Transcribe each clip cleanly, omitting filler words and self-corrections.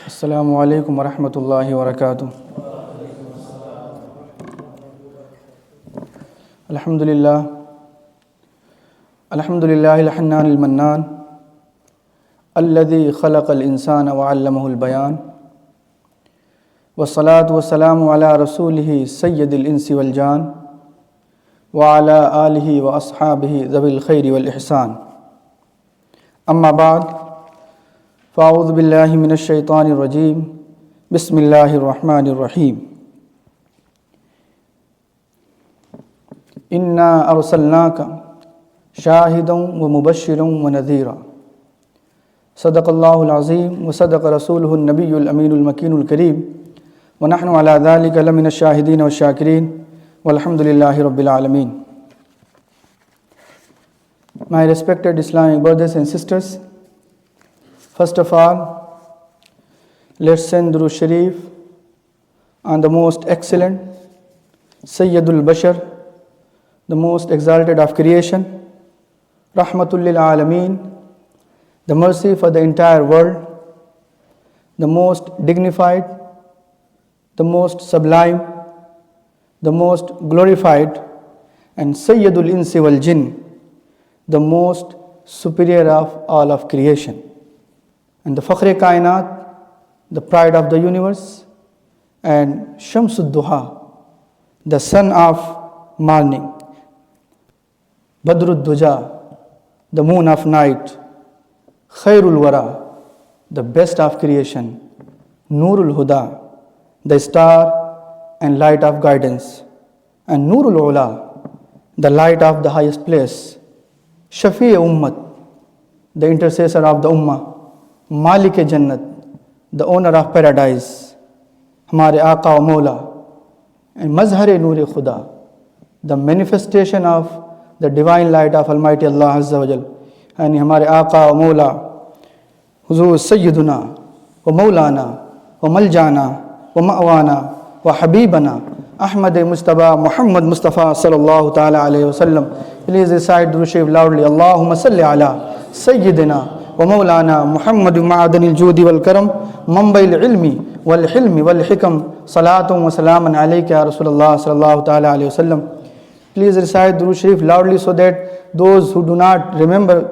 अस्सलामु अलैकुम वरहमतुल्लाहि वबरकातुहू। अल्हम्दुलिल्लाह अल्हम्दुलिल्लाहिल हन्नानिल मन्नान अल्लज़ी खलक़ल इंसान व अल्लमहुल बयान वस्सलातु वस्सलामु अला रसूलिही सय्यदिल इंसी वल जान व अला आलिही व अस्हाबिही ज़विल खैरि वल इहसान। अम्मा बाद फ़ाऊज़ु बिल्लाहि मिनश शैतानिर रजीम। बिस्मिल्लाहिर रहमानिर रहीम। इन्ना अरसलनाका शाहिदन व मुबश्शिरन व नज़ीरा। सदक़ल्लाहुल अज़ीम व सदक़ रसूलुहुन नबियुल अमीनुल मकीनुल करीम व नहनु अला ज़ालिका लमिनश शाहिदीन व शाकिरीन वल्हम्दुलिल्लाहि रब्बिल आलमीन। My respected Islamic brothers and sisters, first of all, let's send Durood Sharif on the most excellent Sayyidul Bashar, the most exalted of creation, Rahmatul lil Alameen, the mercy for the entire world, the most dignified, the most sublime, the most glorified, and Sayyidul Insi wal Jinn, the most superior of all of creation, and the Fakhre Kainat, the pride of the universe, and Shamsud Duha, the sun of morning, Badrud Duja, the moon of night, Khairul Wara, the best of creation, Nurul Huda, the star and light of guidance, and Nurul Ula, the light of the highest place, Shafi Ummat, the intercessor of the Ummah, Malik Jannat, the owner of paradise, Hamare Aqa wa Mawla, and Mazhar Noor Khuda, the manifestation of the divine light of Almighty Allah Azza wa Jal, and Hamare Aqa wa Mawla, Huzur Sayyiduna wa Mawlana wa Maljana wa Ma'wana wa Habibana Ahmad Mustafa Muhammad Mustafa sallallahu ta'ala alayhi wa sallam. Please recite Durood Sharif loudly. Allahumma salli ala Sayyidina wa Mawlana Muhammad ma'adanil judi wal karam manbail ilmi wal hilmi wal hikam salatun wa salaman alayka ya Rasulullah sallallahu ta'ala alayhi wa sallam. Please recite Durood Sharif loudly so that those who do not remember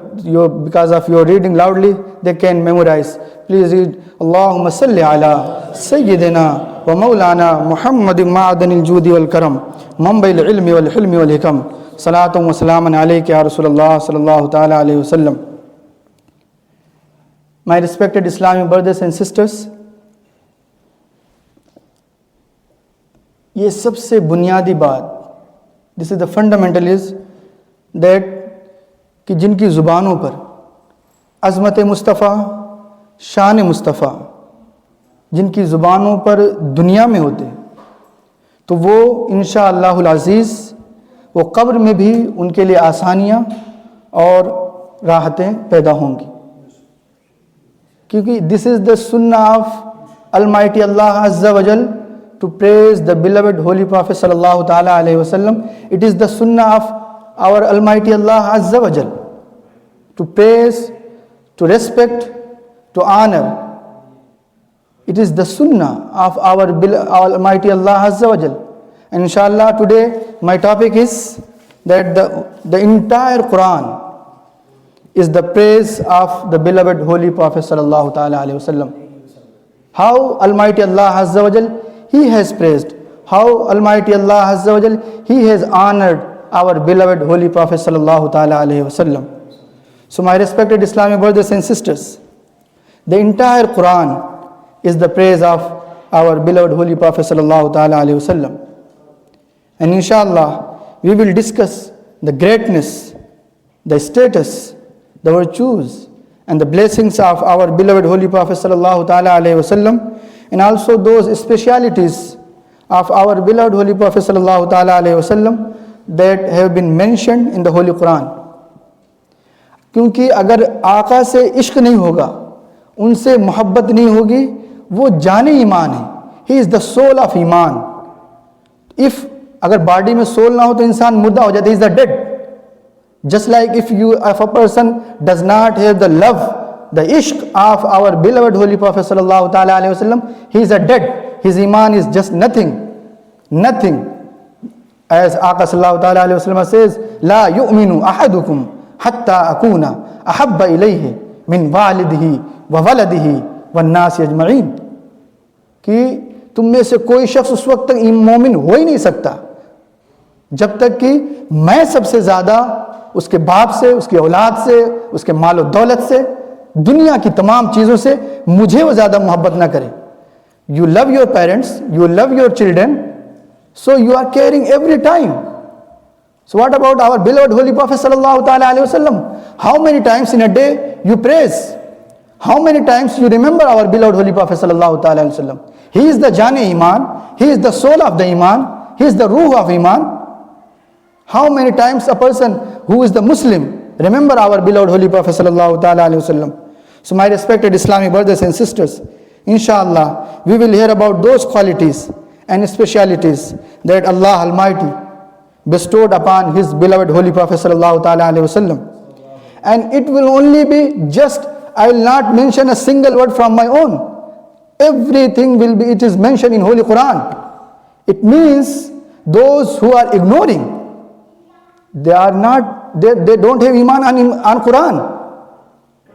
because of your reading loudly, they can memorize. Please read Allahumma salli ala Sayyidina wa Mawlana Muhammad ma'adanil judi wal karam manbail ilmi wal hilmi wal hikam salatun wa salaman alayka ya Rasulullah sallallahu ta'ala alayhi wa sallam. My respected Islamic brothers and sisters, ये सबसे बुनियादी बात, this is the fundamental is that कि जिनकी ज़ुबानों पर अज़मत मुस्तफ़ा, शान मुस्तफ़ा जिनकी ज़ुबानों पर दुनिया में होते तो वो इंशाअल्लाहुल अज़ीज़ वो कब्र में भी उनके लिए आसानियाँ और राहतें पैदा होंगी, क्योंकि दिस इज़ द सुन्ना ऑफ अलमाइटी अल्लाह अज़्ज़ा वजल to praise the beloved holy Prophet sallallahu ta'ala alayhi wasallam. It is the sunnah of our Almighty Allah Azza wa Jal to praise, to respect, to honor. It is the sunnah of our Almighty Allah Azza wa Jal. And inshallah today my topic is that the entire Quran is the praise of the beloved holy Prophet sallallahu ta'ala alayhi wasallam. How Almighty Allah Azza wa Jal He has praised, how Almighty Allah Azza wa Jal He has honored our beloved holy Prophet sallallahu ta'ala alayhi wasallam. So my respected Islamic brothers and sisters, the entire Quran is the praise of our beloved holy Prophet sallallahu ta'ala alayhi wasallam. And inshallah we will discuss the greatness, the status, the virtues and the blessings of our beloved holy Prophet sallallahu ta'ala alayhi wasallam, and also those specialities of our beloved holy Prophet sallallahu ta'ala alayhi wasallam that have been mentioned in the Holy Quran. क्योंकि अगर आका से इश्क नहीं होगा, उनसे मोहब्बत नहीं होगी, वो जाने ईमान है. He is the soul of ईमान. If अगर बॉडी में सोल ना हो तो इंसान मुर्दा हो जाता है, he is the dead. Just like if a person does not have the love the ishq of our beloved Holy Prophet sallallahu ta'ala alayhi wasallam, he is a dead. His iman is just nothing. Nothing. As Aqa sallallahu ta'ala alayhi wasallam says, La yu'minu ahadukum hatta akuna ahabba ilayhi min walidihi wa waladihi wa nasi ajma'in. कि तुम में से कोई शख्स उस वक्त तक मोमिन हो ही नहीं सकता जब तक कि मैं सबसे ज़्यादा उसके बाप से, उसकी औलाद से, उसके माल और दौलत से, दुनिया की तमाम चीज़ों से मुझे वो ज़्यादा मोहब्बत ना करे. You love your parents, you love your children, so you are caring every time. So what about our beloved Holy Prophet sallallahu ta'ala alayhi wasallam? How many times in a day you praise? How many times you remember our beloved Holy Prophet sallallahu ta'ala alayhi wasallam? He is the Jane Iman, he is the soul of the Iman, he is the Ruh of Iman. How many times a person who is the Muslim remember our beloved Holy Prophet sallallahu ta'ala alayhi wasallam? So my respected Islamic brothers and sisters, inshallah we will hear about those qualities and specialities that Allah Almighty bestowed upon His beloved Holy Prophet sallallahu ta'ala alayhi wasallam. And it will only be just, I will not mention a single word from my own. Everything will be, it is mentioned in Holy Quran. It means those who are ignoring, they are not, they don't have iman on Quran.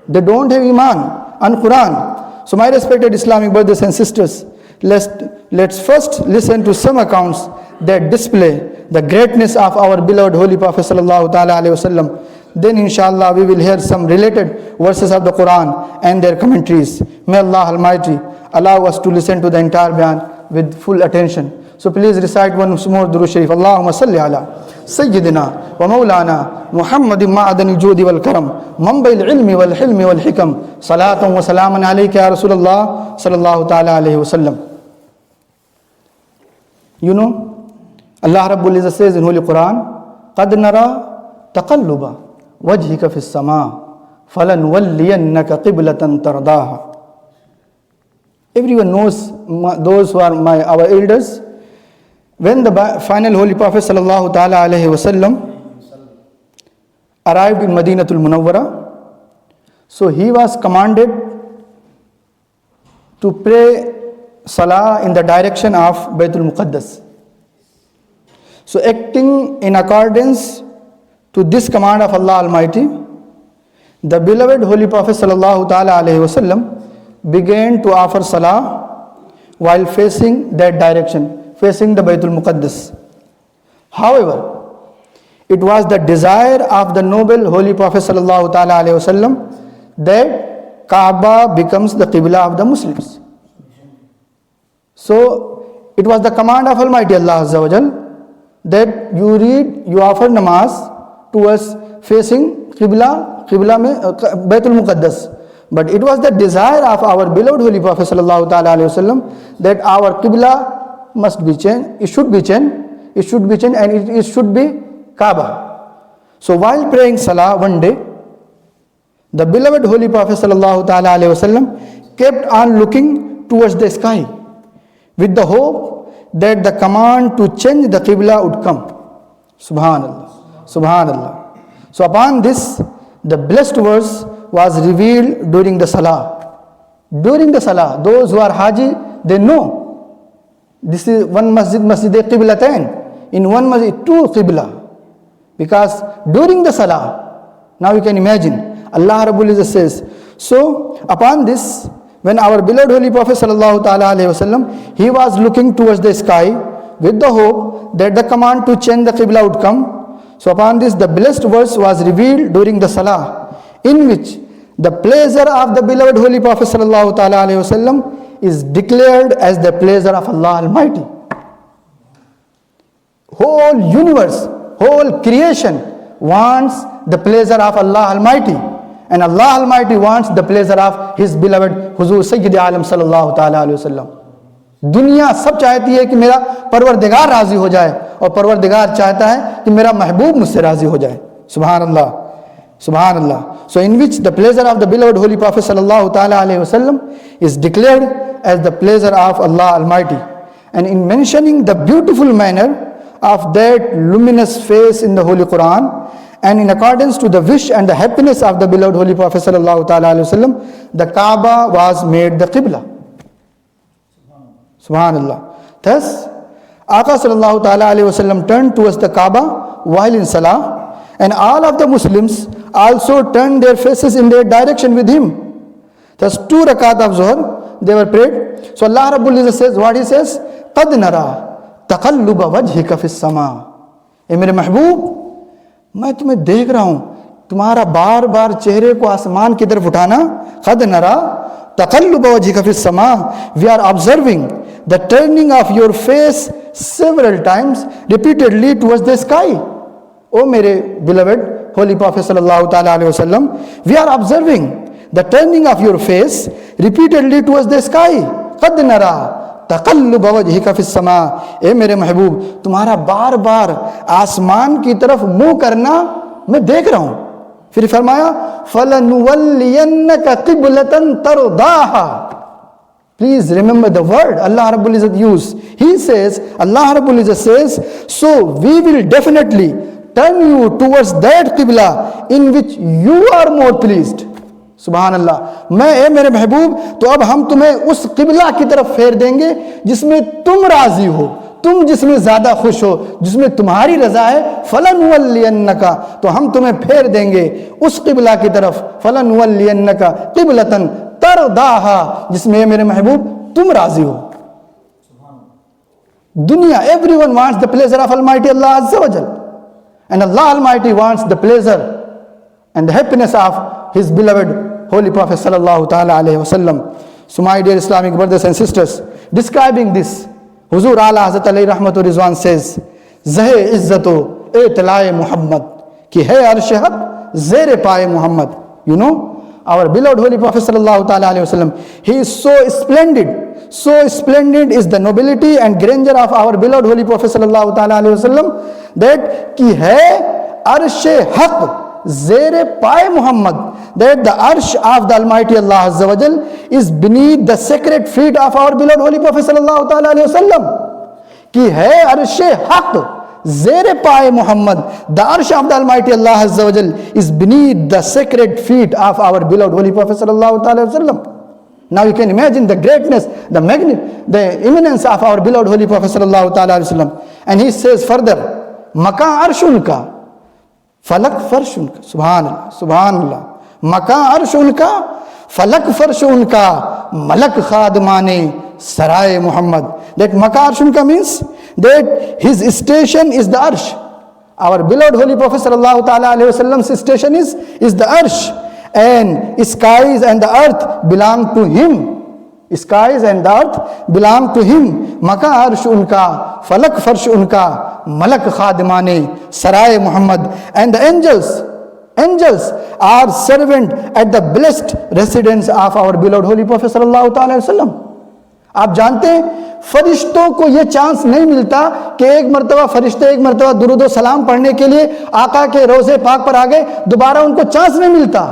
They don't have iman on Quran. So my respected Islamic brothers and sisters, let's first listen to some accounts that display the greatness of our beloved Holy Prophet sallallahu ta'ala alayhi wasallam. Then inshallah we will hear some related verses of the Quran and their commentaries. May Allah Almighty allow us to listen to the entire bayan with full attention. So please recite once more Durood Sharif. Allahumma salli ala Sayyidina wa Mawlana Muhammadin ma'adani judi wal karam manbail ilmi wal hilmi wal hikam salatan wa salaman alayka ya Rasulullah sallallahu ta'ala alayhi wasallam. You know, Allah Rabbul Izzah says in Holy Quran, قَدْ نَرَى تَقَلُّبَ وَجْهِكَ فِي السَّمَاءِ فَلَنُوَلِّيَنَّكَ قِبْلَةً تَرْضَاهَا. Everyone knows, those who are our elders, when the final Holy Prophet sallallahu ta'ala alayhi wasallam arrived in Madinatul Munawwara, so he was commanded to pray Salah in the direction of Baitul Muqaddas. So acting in accordance to this command of Allah Almighty, the beloved Holy Prophet sallallahu ta'ala alayhi wasallam began to offer Salah while facing that direction, facing the Baitul Muqaddas. However, it was the desire of the noble Holy Prophet sallallahu ta'ala alayhi wasallam that Kaaba becomes the Qibla of the Muslims. So it was the command of Almighty Allah Azza wa Jal that you offer namaz towards facing Qibla mein Baitul Muqaddas. But it was the desire of our beloved Holy Prophet sallallahu ta'ala alayhi wasallam that our Qibla must be changed, it should be changed and it should be Kaaba. So while praying Salah one day, the beloved Holy Prophet sallallahu ta'ala alayhi wasallam kept on looking towards the sky with the hope that the command to change the Qibla would come. Subhanallah, Subhanallah. So upon this, the blessed verse was revealed during the Salah. During the Salah, those who are Haji, they know this is one masjid, Masjid Qiblatain. In one masjid, two Qibla. Because during the Salah, now you can imagine, Allah Rabbul Izzah says, so upon this, when our beloved Holy Prophet sallallahu ta'ala alayhi wasallam, he was looking towards the sky with the hope that the command to change the Qibla would come. So upon this, the blessed verse was revealed during the Salah, in which the pleasure of the beloved Holy Prophet sallallahu ta'ala alayhi wasallam is declared as the pleasure of Allah Almighty. Whole universe, whole creation wants the pleasure of Allah Almighty. And Allah Almighty wants the pleasure of His beloved Huzur Sayyid Alam sallallahu ta'ala alayhi wasallam. दुनिया सब चाहती है कि मेरा परवरदिगार राजी हो जाए और परवरदिगार चाहता है कि मेरा महबूब मुझसे राजी हो जाए. सुभान अल्लाह, सुभान अल्लाह. So in which the pleasure of the beloved Holy Prophet sallallahu ta'ala alayhi wasallam is declared as the pleasure of Allah Almighty. And in mentioning the beautiful manner of that luminous face in the Holy Quran And in accordance to the wish and the happiness of the beloved Holy Prophet sallallahu ta'ala alayhi wasallam, the Kaaba was made the Qibla. Subhanallah. Thus, Aqā sallallahu ta'ala alayhi wasallam turned towards the Kaaba while in Salah, and all of the Muslims also turned their faces in their direction with him. Thus 2 rakat of Zuhr, they were prayed. So Allah Rabbul Izzat says, what he says? قَدْ نَرَى تَقَلُّبَ وَجْهِكَ فِي السَّمَاءِ. ए मेरे महबूब, मैं तुम्हें देख रहा हूं, तुम्हारा बार बार चेहरे को आसमान की तरफ उठाना. قَدْ نَرَى تَقَلُّبَ وَجْهِكَ فِي السَّمَاءِ. We are observing the turning of your face several times, repeatedly towards the sky. O mere beloved Holy Prophet sallallahu ta'ala alayhi wasallam, we are observing the turning of your face repeatedly towards the sky. قَدْ نَرَى تَقَلُّبَ وَجْهِكَ فِي السَّمَاءِ. ए मेरे महबूब, तुम्हारा बार बार आसमान की तरफ मुंह करना मैं देख रहा हूं. फिर फरमाया فَلَنُوَلِّيَنَّكَ قِبْلَةً تَرْضَاهَا. Please remember the word Allah Rabbul Izzat used. He says, Allah Rabbul Izzat says, so we will definitely turn you towards that Qibla in which you are more pleased. Subhanallah. मैं ए मेरे महबूब, तो अब हम तुम्हें उस किबला की तरफ फेर देंगे जिसमें तुम राजी हो, तुम जिसमें ज्यादा खुश हो, जिसमें तुम्हारी रजा है. फलनुवल्लियन्नका, तो हम तुम्हें फेर देंगे उस किबला की तरफ. फलनुवल्लियन्नका क़िबलतन तरदाहा, जिसमें मेरे महबूब तुम राजी हो. दुनिया, everyone wants the pleasure of Almighty Allah Azza wa Jal, and Allah Almighty wants the pleasure and the happiness of His beloved Holy Prophet sallallahu ta'ala alayhi wasallam. So my dear Islamic brothers and sisters, describing this, Huzur Ala Hazrat alayhi rahmatu rizwan says, Zahe izzato etlaye Muhammad ki hai arsh haq zere paye Muhammad. You know, our beloved Holy Prophet sallallahu ta'ala alayhi wasallam, he is so splendid. So splendid is the nobility and grandeur of our beloved Holy Prophet sallallahu ta'ala alayhi wasallam, that ki hai arsh haq zere paye Muhammad, that the arsh of the Almighty Allah Azza wa Jal is beneath the sacred feet of our beloved Holy Prophet sallallahu ta'ala alayhi wasallam. Ki hai arsh haq zere paye Muhammad, the arsh of the Almighty Allah Azza wa Jal is beneath the sacred feet of our beloved Holy Prophet sallallahu ta'ala alayhi wasallam. Now you can imagine the greatness, the magnitude, the imminence of our beloved Holy Prophet sallallahu ta'ala alayhi wasallam. And he says further, Maka arshun ka falak farshun ka. Subhanallah, Subhanallah. Maka arshun ka falak farshun ka malak khadmane saray Muhammad. That Maka arshun ka means that his station is the arsh. Our beloved Holy Prophet sallallahu ta'ala alayhi wasallam's station is the arsh, and skies and the earth belong to him. Skies and the earth belong to him. Maka arsh unka falak farsh unka malak khadmane saray Muhammad. And the angels are servant at the blessed residence of our beloved Holy Prophet sallallahu ta'ala alaihi wasallam. आप जानते हैं, फरिश्तों को ये chance नहीं मिलता कि एक मरतबा फरिश्ते एक मरतबा दुरूद व सलाम पढ़ने के लिए आका के रोज़े पाक पर आ गए, दोबारा उनको चांस नहीं मिलता.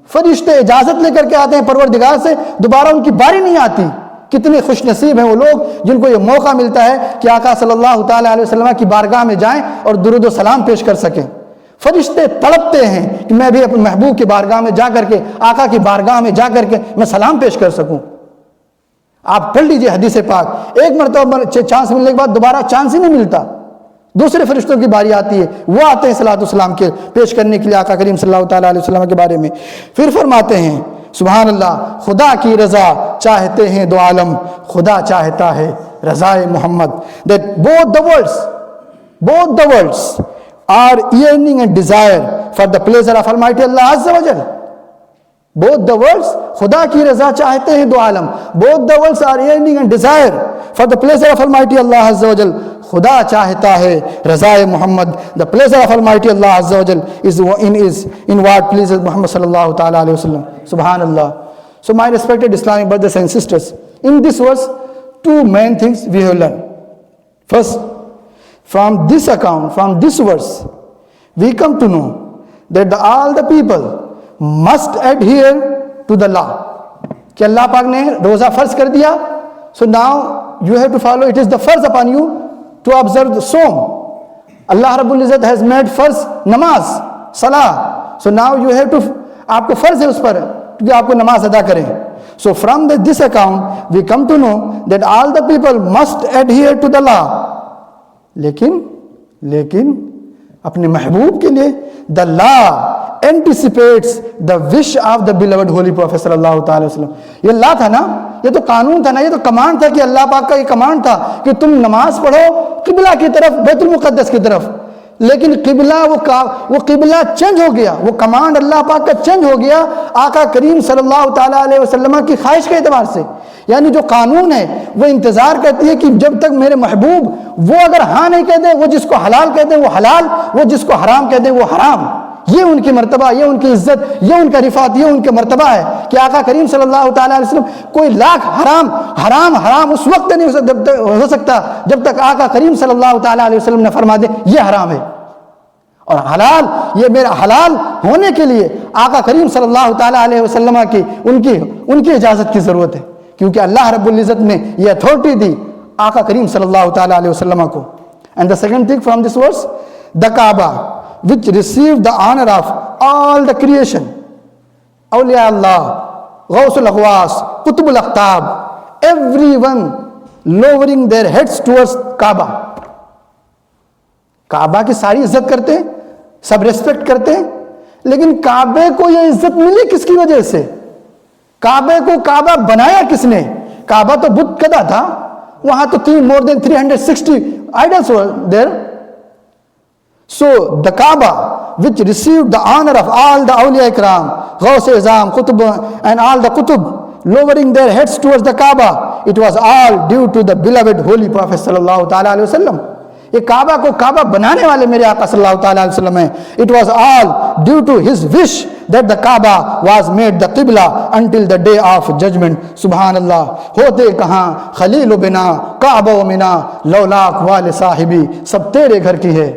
फरिश्ते इजाजत लेकर के आते हैं परवरदिगार से, दोबारा उनकी बारी नहीं आती. कितने खुश नसीब हैं वो लोग जिनको ये मौका मिलता है कि आका सल्लल्लाहु ताला अलैहि वसल्लम की बारगाह में जाएं और दुरूद व सलाम पेश कर सकें. फरिश्ते तड़पते हैं कि मैं भी अपने महबूब की बारगाह में जा करके, आका की बारगाह में जा करके मैं सलाम पेश कर सकूं. आप पढ़ लीजिए हदीस पाक, एक मरतबा चांस मिलने के बाद दोबारा चांस ही नहीं मिलता. दूसरे फरिश्तों की बारी आती है, वो आते हैं सलातो सलाम के पेश करने के लिए आका करीम सल्लल्लाहु ताला अलैहि वसल्लम के बारे में. फिर फरमाते हैं सुभान अल्लाह, खुदा की रजा चाहते हैं दो आलम, खुदा चाहता है रजाए मोहम्मद. That both the worlds are yearning and desire for the pleasure of Almighty Allah Azza wa Jal. Both the worlds, खुदा की रजा चाहते हैं दो आलम. Both the worlds are yearning and desire for the pleasure of Almighty Allah Azza wa Jal. खुदा चाहता है रजाए Mohammad. The pleasure of Almighty Allah Azza wa Jal is in what pleases Muhammad sallallahu ta'ala alayhi wa sallam. Subhanallah. So my respected Islamic brothers and sisters, in this verse, two main things we have learned. First, from this account, from this verse, we come to know that all the people must adhere to the law. कि अल्लाह पाक ने रोज़ा फ़र्ज कर दिया, so now you have to follow. It is the first upon you to observe the Sawm. Allah Rabbul Izzat has made first namaz, salah. So now you have to, आपको फर्ज है उस पर कि आपको नमाज अदा करें. So from this account we come to know that all the people must adhere to the law. लेकिन अपने महबूब के लिए the law anticipates the wish of the beloved holy prophet sallallahu ta'ala alaihi wasallam. ये अल्लाह था ना, ये तो कानून था ना, ये तो कमांड था कि अल्लाह पाक का ये कमांड था कि तुम नमाज पढ़ो किबला की तरफ, बैतुल मुक़द्दस की तरफ. लेकिन किबला वो किबला चेंज हो गया, वो कमांड अल्लाह पाक का चेंज हो गया आका करीम सल्लल्लाहु ताला अलैहि वसल्लम की ख्वाहिश के एतबार से. यानी जो कानून है वो इंतजार करती है कि जब तक मेरे महबूब वो अगर हाँ नहीं कह दे, वो जिसको हलाल कह दे वो हलाल, वो जिसको हराम कह दे वो हराम. ये उनकी मर्तबा, ये उनकी इज्जत, ये उनका रिफात, ये उनका मर्तबा है कि आका करीम सल्लल्लाहु ताला अलैहि वसल्लम कोई लाख हराम उस वक्त नहीं हो सकता जब तक आका करीम सल्लल्लाहु ताला अलैहि वसल्लम ने फरमा दे ये हराम है. और हलाल, ये मेरा हलाल होने के लिए आका करीम सल्लल्लाहु ताला अलैहि वसल्लम की उनकी इजाजत की जरूरत है, क्योंकि अल्लाह रब्बुल इज्जत ने ये अथॉरिटी दी आका करीम सल्लल्लाहु ताला अलैहि वसल्लम को. And the second thing from this verse, the Kaaba which received the honor of all the creation, awliya Allah, Ghawsul Aghwas, Qutbul Aqtab, everyone lowering their heads towards Kaaba. काबा की सारी इज्जत करते हैं, सब रेस्पेक्ट करते हैं, लेकिन काबे को यह इज्जत मिली किसकी वजह से? काबे को काबा बनाया किसने? काबा तो बुत कदा था, वहां तो more than 360 idols were there. So the Kaaba, which received the honor of all the awliya ikram, Ghaus Azam, Qutb and all the Qutb, lowering their heads towards the Kaaba, it was all due to the beloved holy Prophet sallallahu ta'ala alaihi wasallam. ये काबा को काबा बनाने वाले मेरे आका सल्लल्लाहु ताला अलैहि वसल्लम है. It was all due to his wish that the Kaaba was made the Qibla until the day of judgment. Subhanallah. होते कहाँ खलील बिना काबा मिना लौलाक वाले साहिबी, सब तेरे घर की है.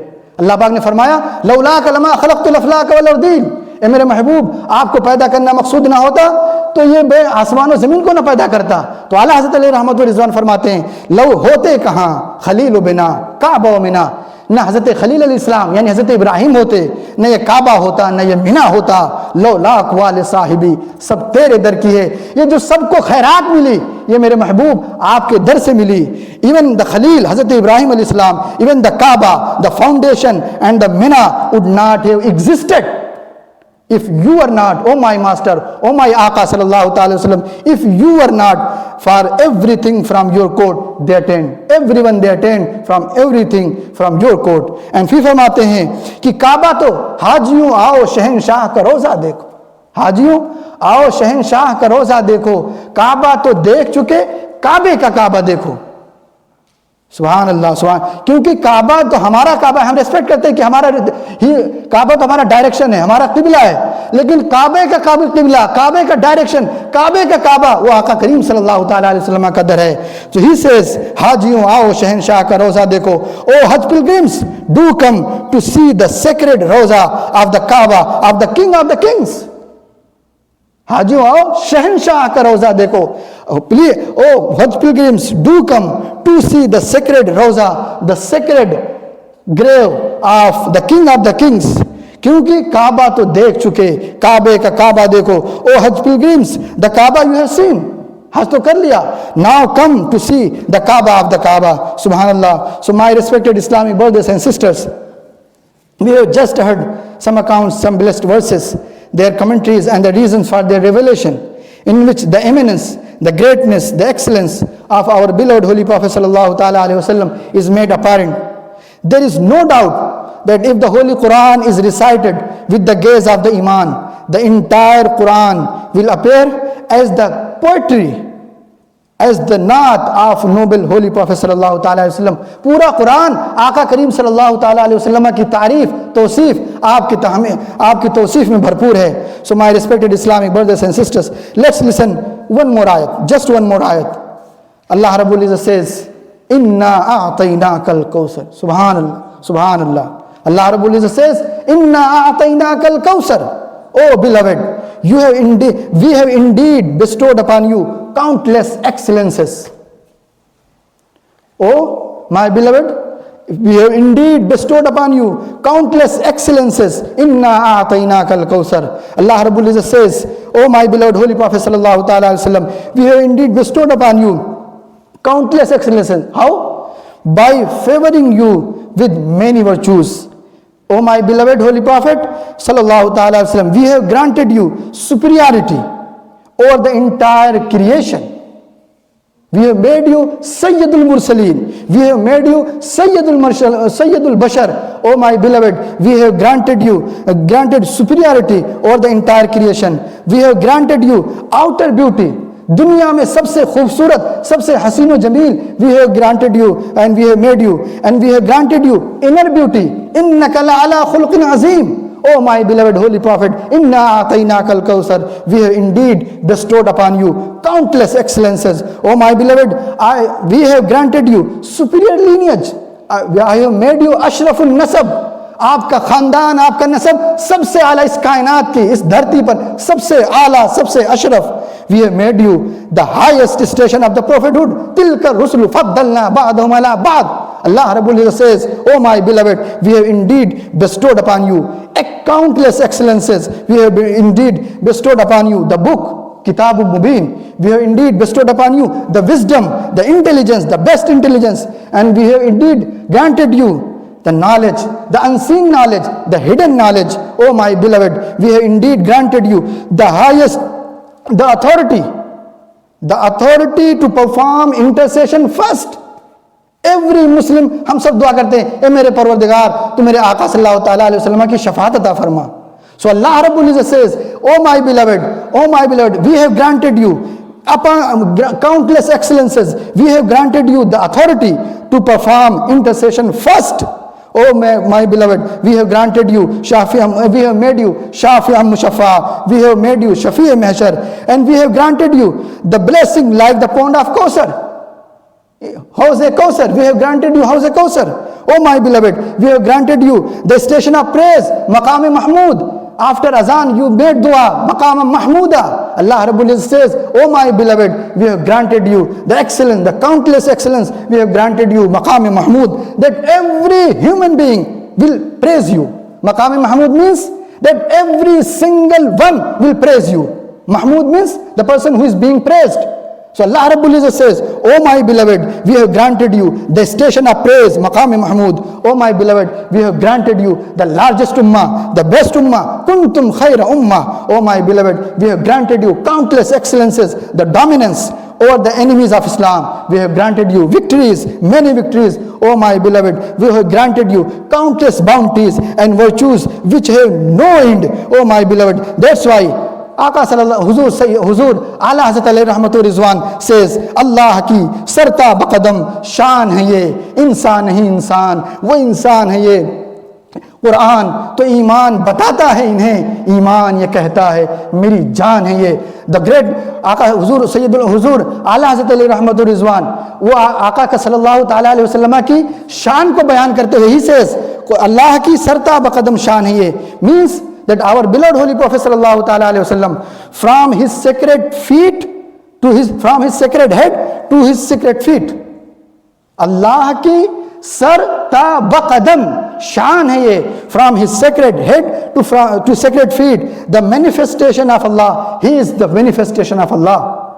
अल्लाह पाक ने फरमाया लौलाक लमा खलक़तुल अफ़लाक वल अर्दीन, ए मेरे महबूब आपको पैदा करना मकसूद ना होता तो ये बे आसमान और ज़मीन को ना पैदा करता. तो आला हज़रत अली रहमतुल्लाह रिज़वान फरमाते हैं लौ होते कहाँ खलील बिना काबा मिना, ना हज़रत खलील अलैहिस्सलाम यानी हज़रत इब्राहिम होते, न ये काबा होता, न ये मिना होता. लौलाक वाले साहिबी, सब तेरे दर की है. ये जो सबको खैरात मिली ये मेरे महबूब आपके दर से मिली. Even the Khalil, Hazrat Ibrahim alayhi salam, even the Kaaba, the foundation and the Mina would not have existed if you are not, oh my master, oh my Aqa sallallahu ta'ala wasallam, if you are not, for everything from your court they attend, everyone they attend from everything from your court. And फिर फरमाते हैं कि काबा तो हाजियों आओ शहनशाह का रोजा देखो, हाजियों आओ शहनशाह का रोजा देखो, काबा तो देख चुके काबे का काबा देखो. सुभान अल्लाह सुभान. क्योंकि काबा तो हमारा काबा है, हम रेस्पेक्ट करते हैं कि हमारा ही काबा तो हमारा डायरेक्शन है, हमारा किबला है, लेकिन काबे का काबा किबला, काबे का डायरेक्शन, काबे का काबा वो आका करीम सल्लल्लाहु ताला अलैहि वसल्लम का दर है. तो ही सेज हाजियों आओ शहनशाह का रोजा देखो, ओ हज pilgrims do come to see the sacred रोजा ऑफ द काबा of the king of the kings. हाजियों आओ शहनशाह का रोजा देखो. प्लीज ओ हज pilgrims do come to see the sacred रोजा, the sacred grave of the king of the kings. क्योंकि काबा तो देख चुके, काबे का काबा देखो. ओ हज पिलग्रिम्स द काबा यू हैव सीन, हज तो कर लिया, now come to see the काबा ऑफ द काबा. सुभान अल्लाह. So my respected Islamic brothers and sisters, we have just heard some accounts, some blessed verses, their commentaries and the reasons for their revelation, in which the eminence, the greatness, the excellence of our beloved holy Prophet sallallahu ta'ala alaihi wasallam is made apparent. There is no doubt that if the Holy Quran is recited with the gaze of the Iman, the entire Quran will appear as the poetry, as the naat of noble holy Prophet sallallahu ta'ala alaihi wasallam. पूरा कुरान आका करीम सल्लल्लाहु ta'ala alaihi wasallam की तारीफ तौसीफ आपकी तौसीफ में भरपूर है. So my respected Islamic brothers and sisters, let's listen one more ayat, just one more ayat. Allah Rabbul Izzat says, Inna a'tainakal kawsar. Subhanallah, Subhanallah. Allah Rabbul Izzat says, Inna a'tainakal kawsar. Oh beloved, we have indeed bestowed upon you countless excellences. Oh my beloved, We have indeed bestowed upon you countless excellences. Inna a'tainaka al-kawthar. Allah Rabbul Izzah says, O my beloved Holy Prophet sallallahu ta'ala alaihi wasallam, we have indeed bestowed upon you countless excellences. How? By favoring you with many virtues. O my beloved Holy Prophet sallallahu ta'ala alaihi wasallam, we have granted you superiority over the entire creation. We have made you Sayyidul Mursaleen. We have made you Sayyidul Bashar. O my beloved, we have granted you granted superiority over the entire creation. We have granted you outer beauty. दुनिया में सबसे खूबसूरत, सबसे हसीन Jameel, we have granted you and we have made you, and we have granted you inner beauty. innaka la'ala khuluqin azim. O my beloved Holy Prophet, inna a'tainaka al-kawthar, we have indeed bestowed upon you countless excellences. O my beloved, we have granted you superior lineage. I have made you ashraful nasab. आपका खानदान, आपका नसब सबसे आला इस कायनात की, इस धरती पर सबसे आला, सबसे Ashraf. We have made you the highest station of the prophethood. tilka rusulu faddalna ba'dahum ala ba'd. Allah Rabbul Izzah says, O my beloved, we have indeed bestowed upon you countless excellences. We have indeed bestowed upon you the book Kitabul Mubin. We have indeed bestowed upon you the wisdom, the intelligence, the best intelligence, and we have indeed granted you the knowledge, the unseen knowledge, the hidden knowledge. O my beloved, we have indeed granted you the highest, the authority to perform intercession first. Every Muslim, हम सब दुआ करते हैं, ए मेरे परवरदिगार, तू मेरे आका सल्लल्लाहु ताला अलैहि वसल्लम की शफाअत अता फरमा. So Allah Rabbul Izzah says, O my beloved, we have granted you upon countless excellences. We have granted you the authority to perform intercession first. Oh my beloved, we have granted you we have made you Shafi'an Mushafa, we have made you Shafi'i Mahshar, and we have granted you the blessing like the pond of Kausar. How's a Kausar? We have granted you how's a Kausar. Oh my beloved, we have granted you the station of praise, Maqam Mahmud. After Azan, you made dua, Maqam Mahmuda. Allah Rabbul Izzah says, O my beloved, we have granted you the excellence, the countless excellence. We have granted you Maqam Mahmud, that every human being will praise you. Maqam Mahmud means that every single one will praise you. Mahmud means the person who is being praised. So Allah Rabbul Izzah says, O my beloved, we have granted you the station of praise, Maqam Mahmud. O my beloved, we have granted you the largest ummah, the best ummah, kuntum khayra ummah. O my beloved, we have granted you countless excellences, the dominance over the enemies of Islam. We have granted you victories, many victories. O my beloved, we have granted you countless bounties and virtues which have no end. O my beloved, that's why आका सल्लल्लाहु हुजूर आला हज़रत अलैहि रहमतुर Rizwan says, अल्लाह की सरता बकदम शान है ये, इंसान नहीं इंसान, वो इंसान है ये. कुरान तो ईमान बताता है इन्हें, ईमान ये कहता है मेरी जान है ये. द ग्रेट आका हुजूर सैयदुल हुजूर आला हज़रत अलैहि रहमतुर रिज़वान, वो आका का सल्लल्लाहु ताला अलैहि वसल्लम की शान को बयान करते हुए ही says, अल्लाह की सरता बकदम शान है ये, means that our beloved Holy Prophet sallallahu ta'ala alayhi wasallam, from his sacred feet to from his sacred head to his sacred feet, Allah की सर ता बकदम शान है ये, from his sacred head to sacred feet, the manifestation of Allah. He is the manifestation of Allah.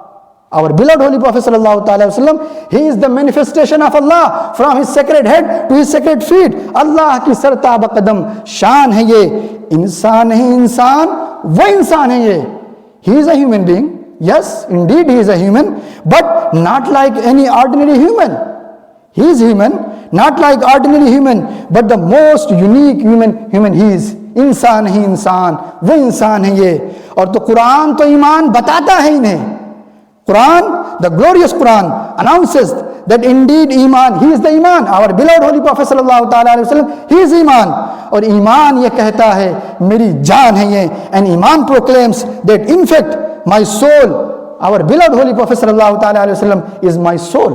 Our beloved Holy Prophet sallallahu ta'ala wasallam, he is the manifestation of Allah, from his sacred head to his sacred feet. Allah की सरता बकदम शान है ये, इंसान नहीं इंसान, वो इंसान है ये. He is a human being. Yes, indeed he is a human, but not like any ordinary human. He is human, not like ordinary human, but the most unique human he is. इंसान ही इंसान, वो इंसान है ये. और तो कुरान तो ईमान बताता है इन्हें. Quran, the glorious Quran announces that indeed Iman, he is the Iman. Our beloved Holy Prophet sallallahu ta'ala alaihi wasallam, he is Iman. और ईमान ये कहता है मेरी जान है ये. And Iman proclaims that in fact my soul, our beloved Holy Prophet sallallahu ta'ala alaihi wasallam is my soul.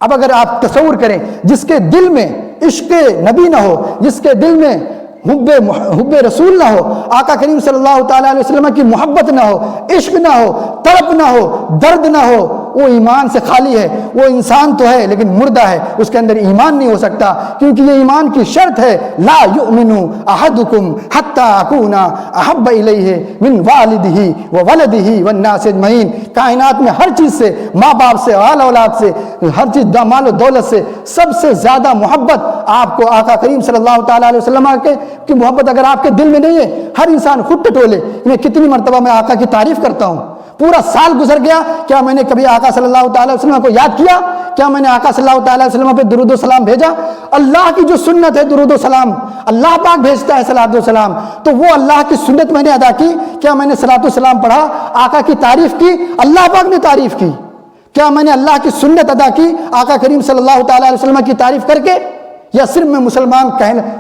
अब अगर आप तसव्वुर करें, जिसके दिल में इश्क़ नबी ना हो, जिसके दिल में हुब्बे रसूल ना हो, आका करीम सल्लल्लाहु ताला अलैहि वसल्लम की मोहब्बत ना हो, इश्क ना हो, तड़प ना हो, दर्द ना हो, वो ईमान से खाली है, वो इंसान तो है लेकिन मुर्दा है, उसके अंदर ईमान नहीं हो सकता, क्योंकि ये ईमान की शर्त है, ला युमिनु अहदुकुम हत्ता अकूना अहब्ब इलैहि मिन वालिदिही व वलदिही वन नास अजमईन। कायनात में हर चीज से, माँ बाप से, आल औलाद से, हर चीज, माल दौलत से सबसे ज्यादा मोहब्बत आपको आका करीम सल्लल्लाहु ताला अलैहि वसल्लम की मोहब्बत अगर आपके दिल में नहीं है, हर इंसान खुद टटोले, मैं कितनी मर्तबा मैं आका की तारीफ करता हूँ, पूरा साल गुजर गया, क्या मैंने कभी आका सल्लल्लाहु ताला अलैहि वसल्लम को याद किया? क्या मैंने आका सल्लल्लाहु ताला अलैहि वसल्लम पे दुरूद व सलाम भेजा? अल्लाह की जो सुन्नत है दुरूद व सलाम, अल्लाह पाक भेजता है सलात व सलाम, तो वो अल्लाह की सुन्नत मैंने अदा की। क्या मैंने सलात व सलाम पढ़ा, आका की तारीफ की, अल्लाह पाक ने तारीफ की? क्या मैंने अल्लाह की सुन्नत अदा की आका करीम सल्लल्लाहु ताला अलैहि वसल्लम की तारीफ करके? या सिर्फ मैं मुसलमान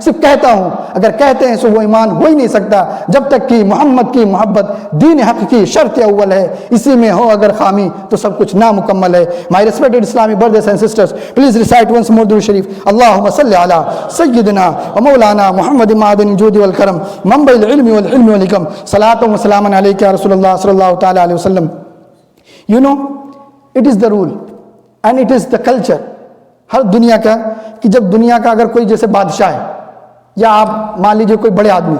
सिर्फ कहता हूं? अगर कहते हैं तो वो ईमान हो ही नहीं सकता जब तक कि मोहम्मद की मोहब्बत दीन हक की शर्त अव्वल है, इसी में हो अगर खामी तो सब कुछ नामुकम्मल है। My respected Islamic brothers and sisters, please recite once more दुरूद शरीफ। अल्लाहुम्मा सल्लि अला सय्यिदिना व मौलाना मुहम्मद मादनी जूद वल करम मंबइल इल्मी वल हिल्म वल हिकम सलातु व सलामन अलैका या रसूलुल्लाह सल्लल्लाहु ताला अलैहि वसल्लम। You know, it is the rule and it is the culture हर दुनिया का, कि जब दुनिया का अगर कोई जैसे बादशाह है, या आप मान लीजिए कोई बड़े आदमी,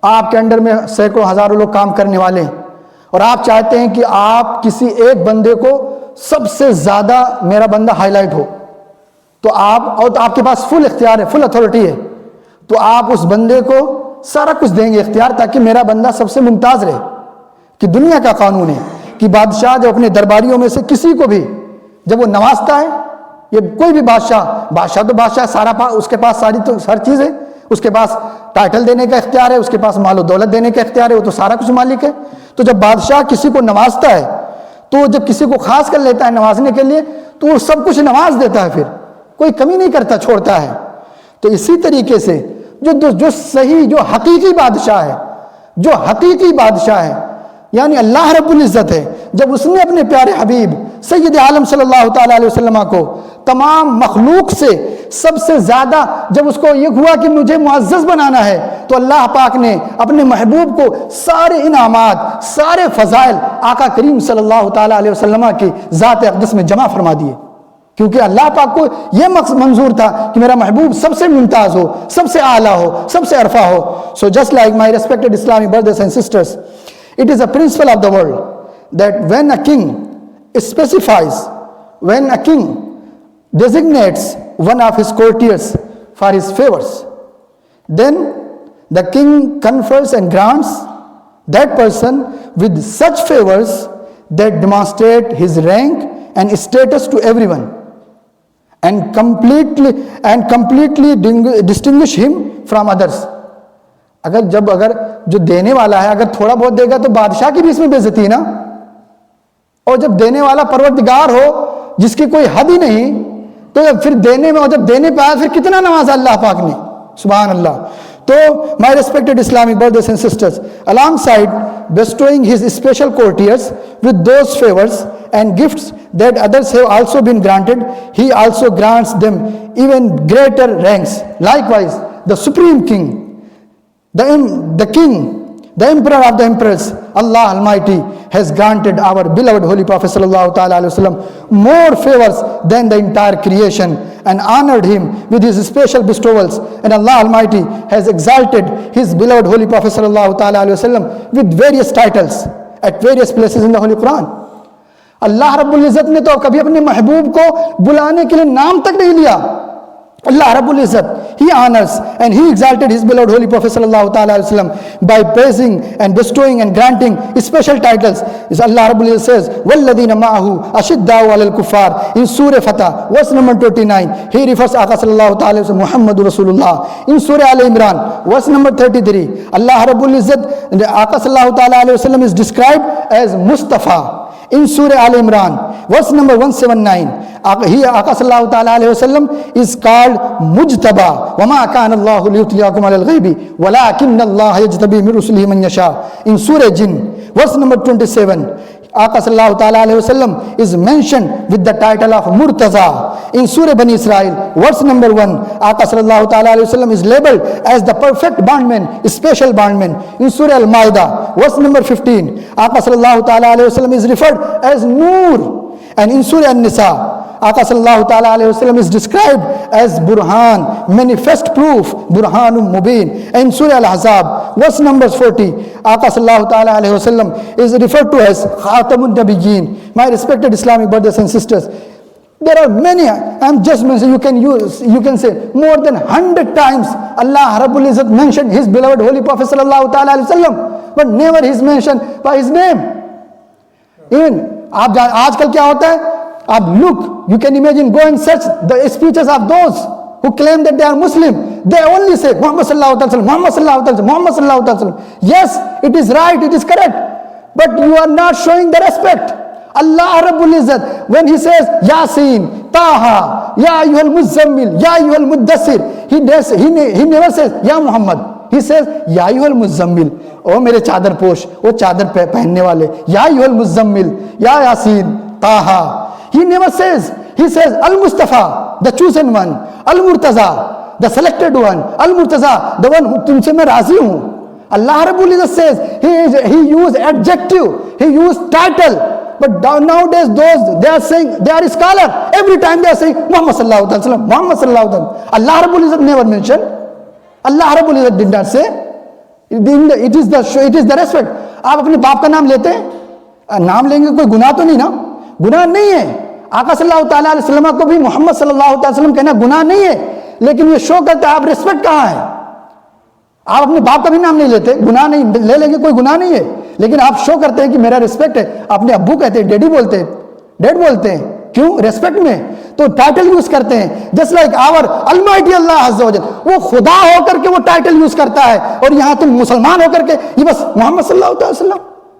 आपके अंडर में सैकड़ों हजारों लोग काम करने वाले हैं, और आप चाहते हैं कि आप किसी एक बंदे को सबसे ज्यादा मेरा बंदा हाईलाइट हो, तो आप, और तो आपके पास फुल इख्तियार है, फुल अथॉरिटी है, तो आप उस बंदे को सारा कुछ देंगे इख्तियार, ताकि मेरा बंदा सबसे मुमताज रहे। कि दुनिया का कानून है कि बादशाह जब अपने दरबारियों में से किसी को भी जब वो नवाजता है, ये कोई भी बादशाह तो बादशाह, सारा उसके पास सारी तो हर चीज है, उसके पास टाइटल देने का इख्तियार है, उसके पास मालो दौलत देने का इख्तियार है, वो तो सारा कुछ मालिक है। तो जब बादशाह किसी को नवाजता है, तो जब किसी को खास कर लेता है नवाजने के लिए, तो वो सब कुछ नवाज देता है, फिर कोई कमी नहीं करता, छोड़ता है। तो इसी तरीके से जो सही, जो हकीकी बादशाह है, जो हकीकी बादशाह है, यानी अल्लाह रब्बुल इज्जत है, जब उसने अपने प्यारे हबीब सैयद आलम सल्लल्लाहु ताला अलैहि वसल्लम को तमाम मखलूक से सबसे ज्यादा जब उसको ये हुआ कि मुझे मुअज़्ज़ज़ बनाना है, तो अल्लाह पाक ने अपने महबूब को सारे इनामात, सारे फजाइल आका करीम सल्लल्लाहु ताला अलैहि वसल्लम की ज़ात अक़दस में जमा फरमा दिए, क्योंकि अल्लाह पाक को यह मकसद मंजूर था कि मेरा महबूब सबसे मुमताज हो, सबसे आला हो, सबसे अरफा हो। So just like my respected Islamic brothers and sisters, it is a principle of the world that when a king specifies, when a king designates one of his courtiers for his favors, then the king confers and grants that person with such favors that demonstrate his rank and status to everyone and completely distinguish him from others. अगर जो देने वाला है अगर थोड़ा बहुत देगा तो बादशाह की भी इसमें बेइज्जती है ना, और जब देने वाला परवरदिगार हो जिसकी कोई हद ही नहीं, तो जब फिर देने में, और जब देने पे आया फिर कितना नवाजा अल्लाह पाक ने, सुभान अल्लाह। तो my respected Islamic brothers and sisters, alongside bestowing his special courtiers with those favors and gifts that others have also been granted, he also grants them even greater ranks. Likewise, the supreme king, the king, the emperor of the emperors, Allah Almighty has granted our beloved Holy Prophet sallallahu ta'ala alaihi wasallam more favors than the entire creation and honored him with his special bestowals, and Allah Almighty has exalted his beloved Holy Prophet sallallahu ta'ala alaihi wasallam with various titles at various places in the Holy Quran. अल्लाह रब्बुल इज़्ज़त ने तो कभी अपने महबूब को बुलाने के लिए नाम तक नहीं लिया। Allah Rabbul Izzat, he honors and he exalted his beloved Holy Prophet sallallahu ta'ala alaihi wasallam by praising and bestowing and granting special titles. Allah Rabbul Izzat says, وَالَّذِينَ مَعَهُ أَشِدَّاءُ عَلَى الْكُفَّارِ in Surah Fatah, verse number 29. He refers to Aka sallallahu ta'ala alaihi wasallam, Muhammadur Rasulullah. In Surah Al-Imran, verse number 33, Allah Rabbul Izzat, Aka sallallahu ta'ala alaihi wasallam is described as Mustafa. In Surah Al-Imran, verse number 179, here Aka sallallahu ta'ala alayhi wasallam is called Mujtaba. وَمَا كَانَ اللَّهُ لِيُطْلِعَكُمْ عَلَى الْغَيْبِ وَلَكِنَّ اللَّهَ يَجْتَبِي مِنْ رُسُلِهِ مَنْ يَشَاءُ. In Surah Jinn, verse number 27, Aka sallallahu ta'ala alayhi wasallam is mentioned with the title of Murtaza. In Surah Bani Israel, verse number 1, Aka sallallahu ta'ala alayhi wasallam is labeled as the perfect bondman, special bondman. In Surah Al-Ma'idah, verse number 15, Aka sallallahu ta'ala alayhi wasallam is referred as Noor. And in Surah An-Nisa, Aka sallallahu ta'ala alayhi wasallam is described as Burhan, manifest proof, Burhanum Mubin. And in Surah Al-Ahzab, verse numbers 40, Aka sallallahu ta'ala alayhi wasallam is referred to as Khatamun Nabiyyin. My respected Islamic brothers and sisters, there are many, I'm just mentioning, you can say more than 100 times Allah Rabbul Izzat mentioned His beloved Holy Prophet sallallahu ta'ala alayhi wasallam, but never He is mentioned by His name. Even, आजकल क्या होता है? आप look, you can imagine, go and search the speeches of those who claim that they are Muslim. They only say Muhammad sallallahu alaihi wasallam, Muhammad sallallahu alaihi wasallam, Muhammad sallallahu alaihi wasallam. Yes, it is right, it is correct, but you are not showing the respect. Allah Rabbul Izzat, when He says Yasin, Taha, Ya ayyuhal muzammil, Ya ayyuhal muddassir, He never says Ya Muhammad. He says Ya ayyuhal muzammil, ओ मेरे चादर पोश, वो चादर पहनने वाले, या अय्युहल मुज़म्मिल, या यासीन, ताहा. He never says, he says Al-Mustafa, the chosen one, Al-Murtaza, the selected one, Al-Murtaza, the one तुमसे मैं राजी हूँ. Allah Rabbul Izzat says, he used adjective, he used title, but nowadays those, they are saying, they are scholar, every time they are saying Muhammad sallallahu alaihi wasallam, Muhammad sallallahu alaihi wasallam. Allah Rabbul Izzat never mentioned, Allah Rabbul Izzat did not say. It is the respect. आप अपने बाप का नाम लेते हैं, नाम लेंगे, कोई गुनाह तो नहीं ना? गुनाह नहीं है. आका सल्लल्लाहु ताला अलैहि वसल्लम को भी मोहम्मद सल्लल्लाहु ताला अलैहि वसल्लम कहना गुनाह नहीं है, लेकिन ये शो करता है आप रिस्पेक्ट कहाँ है. आप अपने बाप का भी नाम नहीं लेते, गुनाह नहीं, ले लेंगे, कोई गुनाह नहीं है, लेकिन आप शो करते हैं कि मेरा रिस्पेक्ट है. अपने अब्बू कहते हैं, डैडी बोलते हैं, डैड बोलते हैं, क्यों? रेस्पेक्ट में. तो टाइटल यूज करते हैं. जस्ट लाइक आवर अलमाइटी अल्लाह अज़्ज़ा वजल, वो खुदा होकर के वो टाइटल यूज करता है, और यहाँ तुम मुसलमान होकर के ये बस मोहम्मद सल्लल्लाहु अलैहि वसल्लम.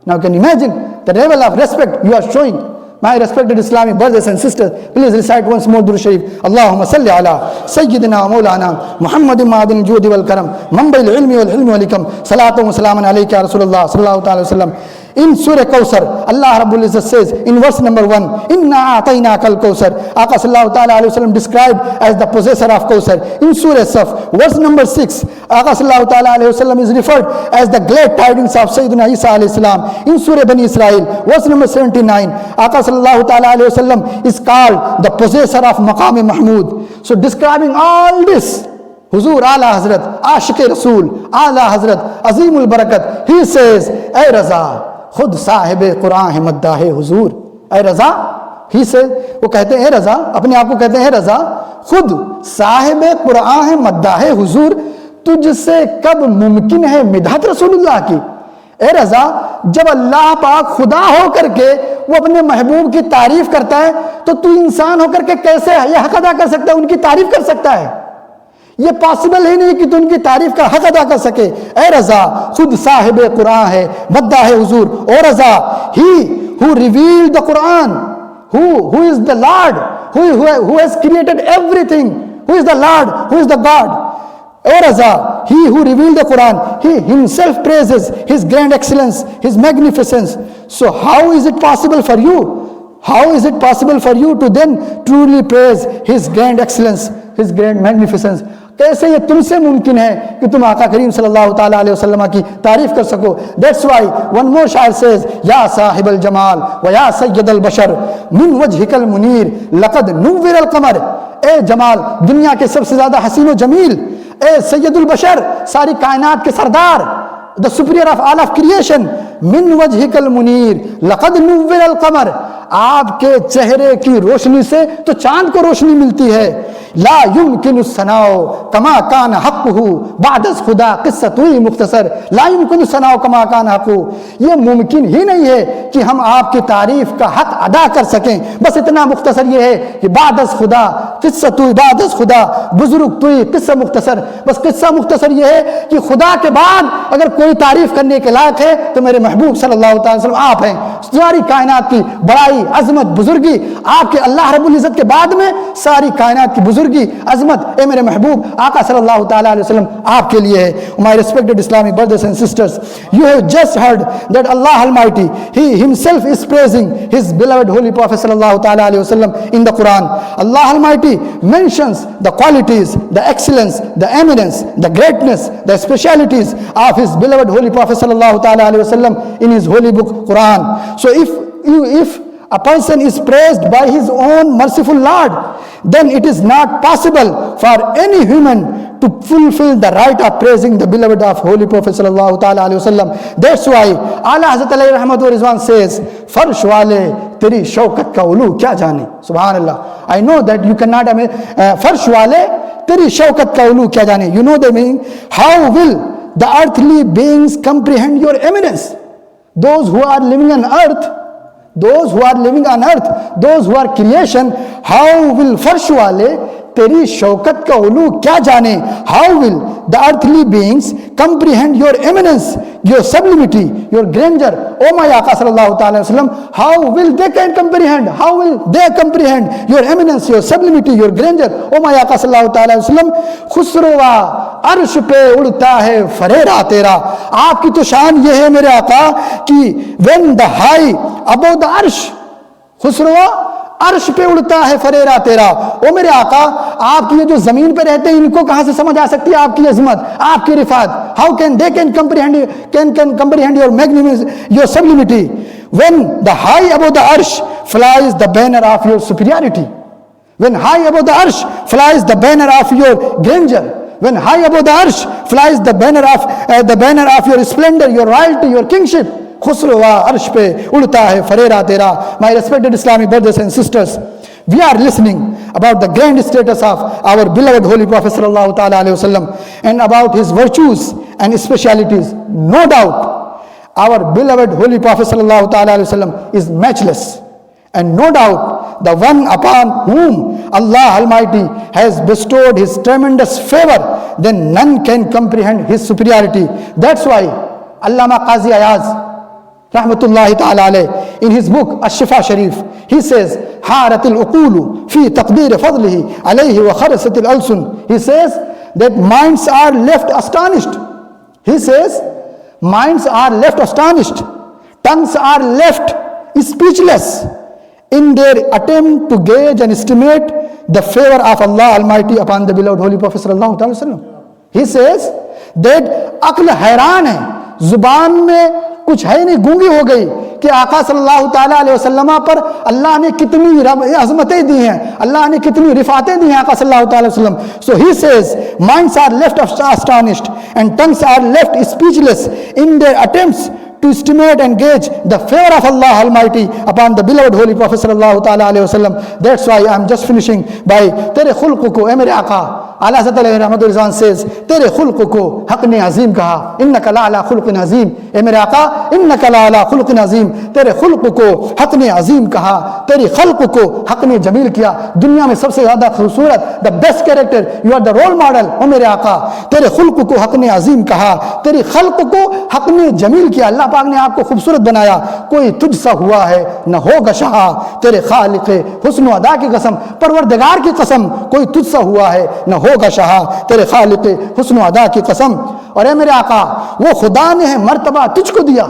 Now can imagine the level of respect you are showing. My respected Islamic brothers and sisters, please recite once more Durud Sharif. Allahumma salli ala Sayyidina wa Maulana Muhammadin ma'adin judi wal karam, mambayil ilmi wal hilmi wal ikam, salatu wa salaman alayka ya Rasulullah sallallahu ta'ala wa sallam. In Surah Kawthar, Allah Rabbul Izzat says in verse number 1, Inna a'tainaka al-Kawthar. Aka sallallahu ta'ala alayhi wa sallam described as the possessor of Kawthar. In Surah Saf, verse number 6, Aka sallallahu ta'ala alayhi wa sallam is referred as the glad tidings of Sayyidina Isa alayhi salam. In Surah Bani Israel, verse number 79, Aka sallallahu ta'ala alayhi wa sallam is called the possessor of Maqam Mahmud. So describing all this, Huzur Ala Hazrat, Ashiq Rasul, Ala Hazrat, Azimul Barakat, he says, Ay Raza, खुद साहिब कुरान है मद्दाह हुजूर. ए रज़ा, ही से वो कहते हैं, ए रज़ा, अपने आप को कहते हैं, ए रज़ा, खुद साहिब कुरान है मद्दाह हुजूर, तुझसे कब मुमकिन है मिदहत रसूलुल्लाह की. ए रज़ा, जब अल्लाह पाक खुदा हो करके वो अपने महबूब की तारीफ करता है, तो तू इंसान होकर के कैसे ये हक अदा कर सकता है, उनकी तारीफ कर सकता है? ये पॉसिबल ही नहीं कि तू उनकी तारीफ का हक अदा कर सके. ए रज़ा, खुद साहिब कुरान है मद्दाह है हुजूर. ओ रज़ा, he who revealed the Quran, who is the Lord, who has created everything, who is the Lord, who is the God. O Raza, he who revealed the Quran, he himself praises his grand excellence, his magnificence. So how is it possible for you? How is it possible for you to then truly praise his grand excellence, his grand magnificence? कैसे ये तुमसे मुमकिन है कि तुम आका करीम सल्लल्लाहु ताला अलैहि वसल्लम की तारीफ कर सको? That's why one more शायर says, या साहिब अल जमाल व या सय्यद अल बशर मिन वजहिकल मुनीर लक़द नुव्विर अल कमर. ए जमाल, दुनिया के सबसे ज्यादा हसीन व जमील, ए सैयदुल बशर, सारी कायनात के सरदार, the superior of all of creation, मिन वजहिकल मुनीर लक़द नुव्विर अल कमर, आपके चेहरे की रोशनी से तो चांद को रोशनी मिलती है. ला युमकिनु सनाओ कमा कान हक़्क़ुहु बादस खुदा क़िस्सतुई मुख्तसर. ला युमकिनु सनाओ कमा कान हक़्क़ुहु, ये मुमकिन ही नहीं है कि हम आपकी तारीफ का हक अदा कर सकें. बस इतना मुख्तसर ये है कि बादस खुदा क़िस्सतुई, बादस खुदा बुजुर्ग तुई क़िस्सा मुख्तसर. बस क़िस्सा मुख्तसर ये है कि खुदा के बाद अगर कोई तारीफ करने के लायक है तो मेरे महबूब सल्लल्लाहु अलैहि वसल्लम आप हैं. सारी कायनात की बड़ाई, अजमत, बुजुर्गी आपके अल्लाह रब्बुल इज़्ज़त के बाद में सारी कायनात की बुजुर्गी, अजमत, ए मेरे महबूब आका सल्लल्लाहु ताला अलैहि वसल्लम आपके लिए है. My respected Islamic brothers and sisters, you have just heard that Allah Almighty, He Himself is praising His beloved Holy Prophet sallallahu taala alaihi wasallam in the Quran. Allah Almighty mentions the qualities, the excellence, the eminence, the greatness, the specialities of His beloved Holy Prophet sallallahu taala alaihi wasallam in His holy book Quran. So if a person is praised by his own merciful Lord, then it is not possible for any human to fulfill the right of praising the beloved of Holy Prophet sallallahu ta'ala alayhi wasallam. That's why Ala Hazrat alayhi rahmat wa rizwan says, farsh wale teri shaukat ka ulu kya jane. Subhanallah. I know that you cannot, farsh wale teri shaukat ka ulu kya jane. You know the meaning? How will the earthly beings comprehend your eminence? Those who are living on earth, those who are creation, how will farsh wale teri shaukat ka ulu kya jane? How will the earthly beings comprehend your eminence, your sublimity, your grandeur? Oh my Aqa sallallahu ta'ala wasallam, how will they can comprehend? How will they comprehend your eminence, your sublimity, your grandeur? Oh my Aqa sallallahu ta'ala wasallam, खुसरोवा अर्श पे उड़ता है Ferreira तेरा. आपकी तो शान ये है मेरे आका कि when the high above the arsh, खुसरोवा अर्श पे उड़ता है फरेरा तेरा. ओ मेरे आका, आपकी ये जो जमीन पे रहते हैं इनको कहां से समझ आ सकती है आपकी अजमत, आपकी रिफात? How can they can comprehend your magnificence, your sublimity, when the high above the arsh flies the banner of your superiority, when high above the arsh flies the banner of your grandeur, when high above the arsh flies the banner of your splendor, your royalty, your kingship. खुसरोवा अर्श पे उड़ता है Ferreira तेरा. My respected Islamic brothers and sisters, we are listening about the grand status of our beloved Holy Prophet sallallahu ta'ala alayhi wasallam and about his virtues and specialities. No doubt, our beloved Holy Prophet sallallahu ta'ala alayhi wasallam is matchless, and no doubt the one upon whom Allah Almighty has bestowed his tremendous favor, then none can comprehend his superiority. That's why Allama Qazi Ayaz rahmatullahi ta'ala alayh, in his book Ash-Shifa Sharif, he says, haratil uqulu fi taqdir fadlihi alayhi wa kharasatil alsun. He says that minds are left astonished. He says minds are left astonished, tongues are left speechless in their attempt to gauge and estimate the favor of Allah Almighty upon the beloved Holy Prophet sallallahu alaihi wasallam. He says that अक्ल हैरान है, जुबान में कुछ है नहीं, गूंगी हो गई कि आका सल्लल्लाहु ताला अलैहि वसल्लम पर अल्लाह ने कितनी अज़मतें दी हैं, अल्लाह ने कितनी रिफातें दी हैं आका सल्लल्लाहु ताला अलैहि वसल्लम. So he says minds are left astonished and tongues are left speechless in their attempts to estimate and gauge the favor of Allah Almighty upon the beloved Holy Prophet sallallahu ta'ala alayhi wasallam. That's why I'm just finishing by तेरे खुल्क़ को, ए मेरे आका, आला हज़रत अलैहि रहमतुल्लाह Rizwan says, तेरे खुल्क़ को हक़ ने अज़ीम कहा, इन्नका लअला खुल्क़िन अज़ीम. ए मेरे आका, इन्नका लअला खुल्क़िन अज़ीम. तेरे खुल्क़ को हक़ ने अज़ीम कहा, तेरी खल्क़ को हक़ ने जमील किया. दुनिया में सबसे ज़्यादा खूबसूरत, the best character, you are the role model. ओ मेरे आका, तेरे खुल्क़ को हक़ ने अज़ीम कहा, तेरी खल्क़ को हक़ ने जमील किया. अल्लाह पाक ने आपको खूबसूरत बनाया, कोई तुझसा हुआ है न होगा शाह. तेरे खालिक़ हुस्न अदा की कसम, परवरदिगार की कसम, कोई तुझसा हुआ है न होगा शाह. तेरे खालिक़ हुस्न अदा की कसम. और ए मेरे आका, वो खुदा ने है मर्तबा तुझको दिया,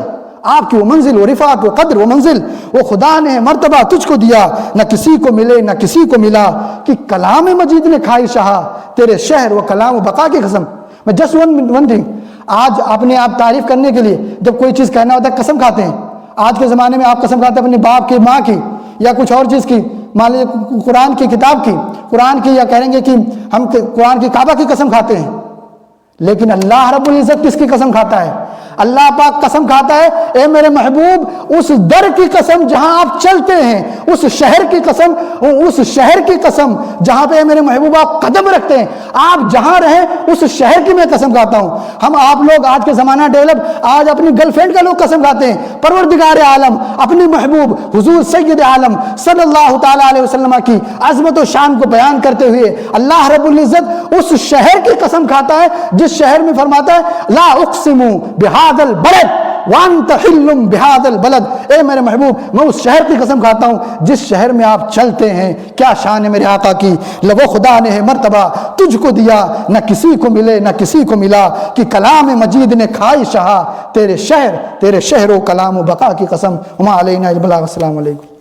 आपकी वो मंजिल, वो रिफात, वो कद्र, वो मंजिल, वो खुदा ने मर्तबा तुझको दिया, न किसी को मिले न किसी को मिला, कि कलाम मजीद ने खाई शाह. तेरे शहर व कलाम बका की कसम. मैं जस्ट वन थिंग, आज अपने आप तारीफ करने के लिए जब कोई चीज़ कहना होता है कसम खाते हैं. आज के ज़माने में आप कसम खाते हैं अपने बाप की, माँ की, या कुछ और चीज़ की, मान लीजिए कुरान की किताब की, कुरान की, या कहेंगे कि हम कुरान की काबा की कसम खाते हैं. लेकिन अल्लाह रब्बुल इज़्ज़त किसकी कसम खाता है? अल्लाह पाक कसम खाता है, ए मेरे महबूब, उस दर की कसम जहां आप चलते हैं, उस शहर की कसम, उस शहर की कसम जहां पे मेरे महबूब आप कदम रखते हैं, आप जहां रहें उस शहर की मैं कसम खाता हूं. हम आप लोग आज के ज़माना डेवलप, आज अपनी गर्लफ्रेंड का लोग कसम खाते हैं. परवरदिगार आलम, अपनी महबूब हुजूर सैयद आलम सल्लल्लाहु ताला अलैहि वसल्लम की अज़मत व शान को बयान करते हुए अल्लाह रब्बुल इज़्ज़त उस शहर की कसम खाता है जिस शहर में फरमाता है, ला उक़सिमु बिहादल बलद वांत हिल्लुम बिहादल बलद. ए मेरे महबूब, मैं उस शहर की कसम खाता हूं जिस शहर में आप चलते हैं. क्या शान है मेरे आका की. लवो खुदा ने है मर्तबा तुझको दिया, न किसी को मिले न किसी को मिला, कि कलाम मजीद ने खाई शाह. तेरे शहर व कलाम बका की कसम. उमा अलैना इल बलाग. अस्सलामु अलैकुम.